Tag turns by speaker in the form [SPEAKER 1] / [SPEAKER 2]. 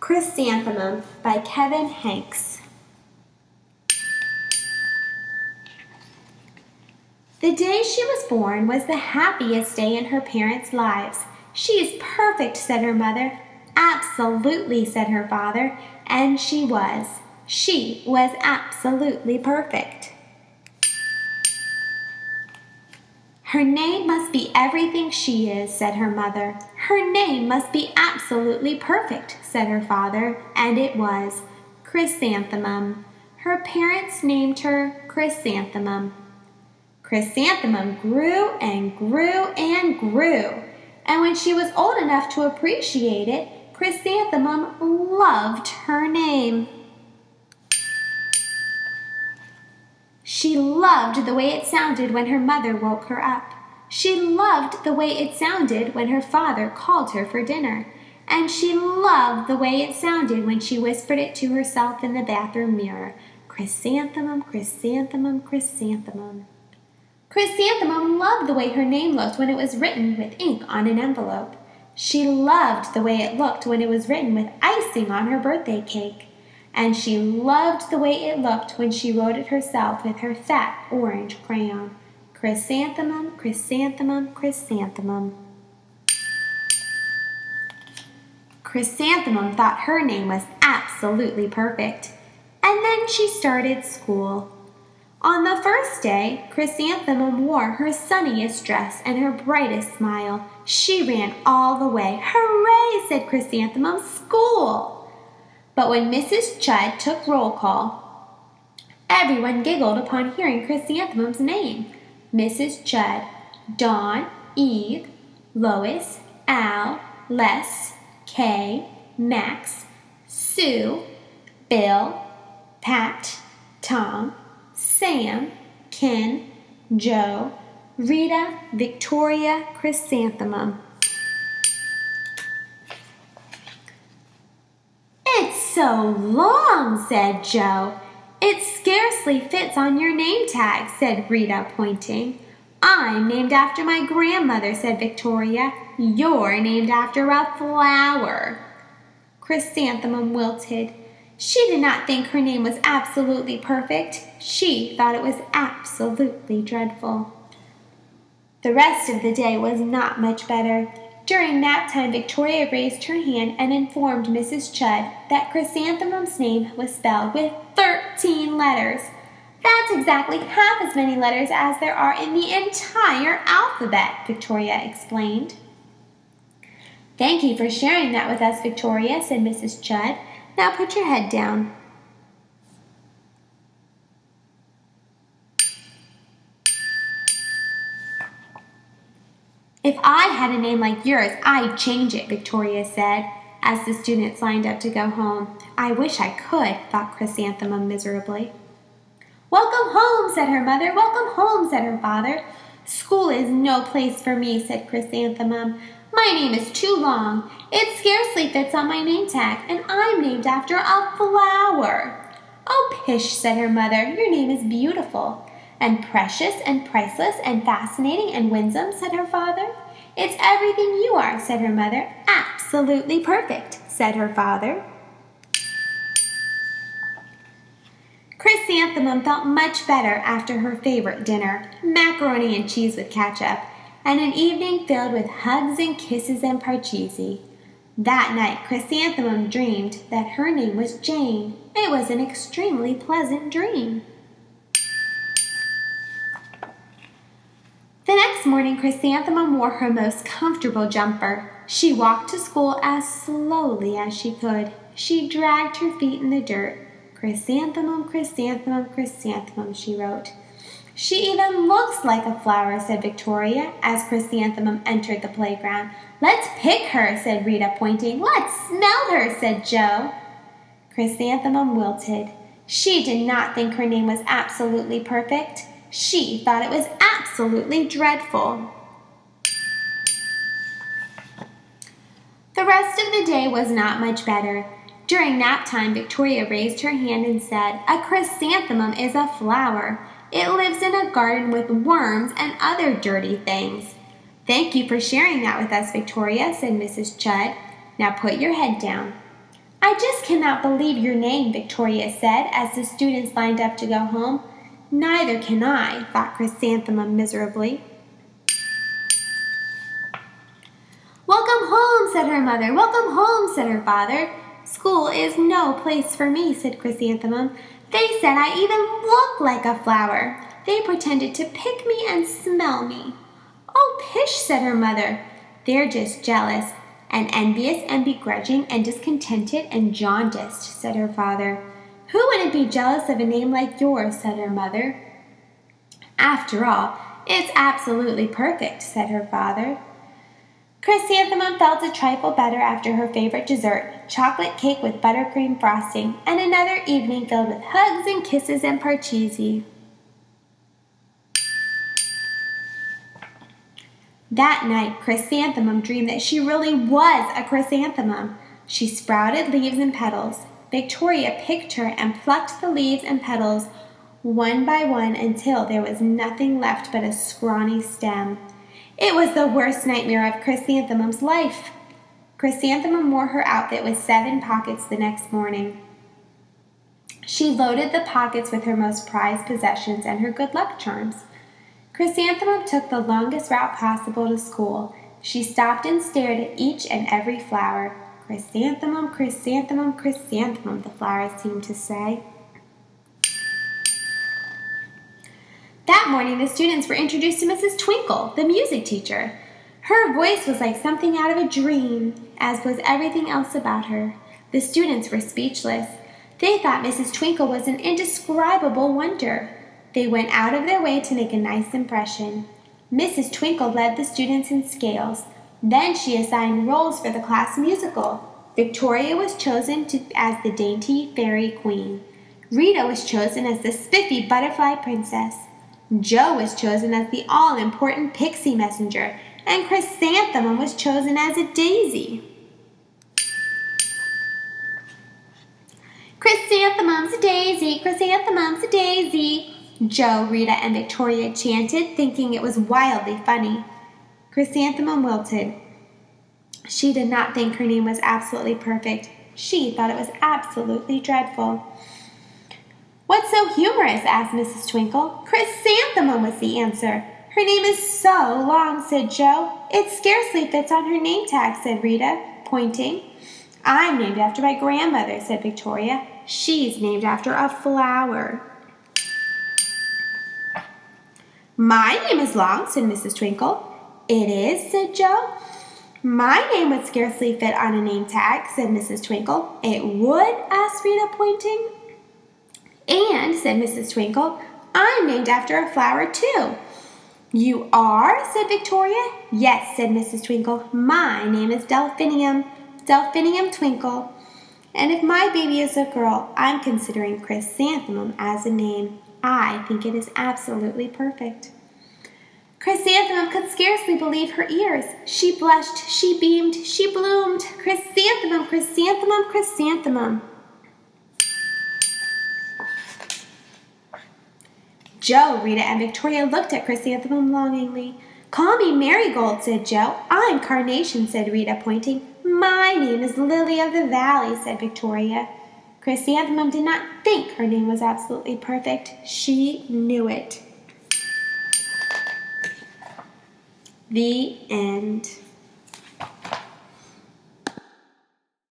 [SPEAKER 1] Chrysanthemum by Kevin Hanks. The day she was born was the happiest day in her parents' lives. "She is perfect," said her mother. "Absolutely," said her father, and she was. She was absolutely perfect. "Her name must be everything she is," said her mother. "Her name must be absolutely perfect," said her father, and it was. Chrysanthemum. Her parents named her Chrysanthemum. Chrysanthemum grew and grew and grew, and when she was old enough to appreciate it, Chrysanthemum loved her name. She loved the way it sounded when her mother woke her up. She loved the way it sounded when her father called her for dinner. And she loved the way it sounded when she whispered it to herself in the bathroom mirror. Chrysanthemum, chrysanthemum, chrysanthemum. Chrysanthemum loved the way her name looked when it was written with ink on an envelope. She loved the way it looked when it was written with icing on her birthday cake. And she loved the way it looked when she wrote it herself with her fat orange crayon. Chrysanthemum, chrysanthemum, chrysanthemum. Chrysanthemum thought her name was absolutely perfect. And then she started school. On the first day, Chrysanthemum wore her sunniest dress and her brightest smile. She ran all the way. "Hooray!" said Chrysanthemum. "School!" But when Mrs. Chudd took roll call, everyone giggled upon hearing Chrysanthemum's name. Mrs. Chudd, Dawn, Eve, Lois, Al, Les, Kay, Max, Sue, Bill, Pat, Tom, Sam, Ken, Joe, Rita, Victoria, Chrysanthemum. "It's so long," said Joe. "It scarcely fits on your name tag," said Rita, pointing. "I'm named after my grandmother," said Victoria. "You're named after a flower." Chrysanthemum wilted. She did not think her name was absolutely perfect. She thought it was absolutely dreadful. The rest of the day was not much better. During nap time, Victoria raised her hand and informed Mrs. Chudd that Chrysanthemum's name was spelled with 13 letters. "That's exactly half as many letters as there are in the entire alphabet," Victoria explained. "Thank you for sharing that with us, Victoria," said Mrs. Chudd. "Now put your head down." "If I had a name like yours, I'd change it," Victoria said, as the students lined up to go home. "I wish I could," thought Chrysanthemum miserably. "Welcome home," said her mother. "Welcome home," said her father. "School is no place for me," said Chrysanthemum. "My name is too long. It scarcely fits on my name tag, and I'm named after a flower." "Oh, pish," said her mother. "Your name is beautiful." "And precious and priceless and fascinating and winsome," said her father. "It's everything you are," said her mother. "Absolutely perfect," said her father. Chrysanthemum felt much better after her favorite dinner, macaroni and cheese with ketchup, and an evening filled with hugs and kisses and parcheesi. That night, Chrysanthemum dreamed that her name was Jane. It was an extremely pleasant dream. The next morning, Chrysanthemum wore her most comfortable jumper. She walked to school as slowly as she could. She dragged her feet in the dirt. "Chrysanthemum, chrysanthemum, chrysanthemum," she wrote. "She even looks like a flower," said Victoria, as Chrysanthemum entered the playground. "Let's pick her," said Rita, pointing. "Let's smell her," said Joe. Chrysanthemum wilted. She did not think her name was absolutely perfect. She thought it was absolutely dreadful. The rest of the day was not much better. During nap time, Victoria raised her hand and said, "A chrysanthemum is a flower. It lives in a garden with worms and other dirty things." "Thank you for sharing that with us, Victoria," said Mrs. Chudd. "Now put your head down." I just cannot believe your name, Victoria said as the students lined up to go home. Neither can I, thought Chrysanthemum miserably. Welcome home, said her mother. Welcome home, said her father. School is no place for me, said Chrysanthemum. They said I even look like a flower. They pretended to pick me and smell me. Oh, pish, said her mother. They're just jealous and envious and begrudging and discontented and jaundiced, said her father. Who wouldn't be jealous of a name like yours, said her mother. After all, it's absolutely perfect, said her father. Chrysanthemum felt a trifle better after her favorite dessert, chocolate cake with buttercream frosting, and another evening filled with hugs and kisses and parcheesi. That night, Chrysanthemum dreamed that she really was a chrysanthemum. She sprouted leaves and petals. Victoria picked her and plucked the leaves and petals one by one until there was nothing left but a scrawny stem. It was the worst nightmare of Chrysanthemum's life. Chrysanthemum wore her outfit with 7 pockets the next morning. She loaded the pockets with her most prized possessions and her good luck charms. Chrysanthemum took the longest route possible to school. She stopped and stared at each and every flower. Chrysanthemum, chrysanthemum, chrysanthemum, the flowers seemed to say. That morning, the students were introduced to Mrs. Twinkle, the music teacher. Her voice was like something out of a dream, as was everything else about her. The students were speechless. They thought Mrs. Twinkle was an indescribable wonder. They went out of their way to make a nice impression. Mrs. Twinkle led the students in scales. Then she assigned roles for the class musical. Victoria was chosen as the dainty fairy queen. Rita was chosen as the spiffy butterfly princess. Jo was chosen as the all-important pixie messenger, and Chrysanthemum was chosen as a daisy. Chrysanthemum's a daisy, chrysanthemum's a daisy, Jo, Rita, and Victoria chanted, thinking it was wildly funny. Chrysanthemum wilted. She did not think her name was absolutely perfect. She thought it was absolutely dreadful. What's so humorous? Asked Mrs. Twinkle. Chrysanthemum was the answer. Her name is so long, said Jo. It scarcely fits on her name tag, said Rita, pointing. I'm named after my grandmother, said Victoria. She's named after a flower. My name is long, said Mrs. Twinkle. It is, said Jo. My name would scarcely fit on a name tag, said Mrs. Twinkle. It would? Asked Rita, pointing. And, said Mrs. Twinkle, I'm named after a flower, too. You are? Said Victoria. Yes, said Mrs. Twinkle. My name is Delphinium, Delphinium Twinkle. And if my baby is a girl, I'm considering Chrysanthemum as a name. I think it is absolutely perfect. Chrysanthemum could scarcely believe her ears. She blushed, she beamed, she bloomed. Chrysanthemum, chrysanthemum, chrysanthemum. Jo, Rita, and Victoria looked at Chrysanthemum longingly. Call me Marigold, said Jo. I'm Carnation, said Rita, pointing. My name is Lily of the Valley, said Victoria. Chrysanthemum did not think her name was absolutely perfect. She knew it. The end.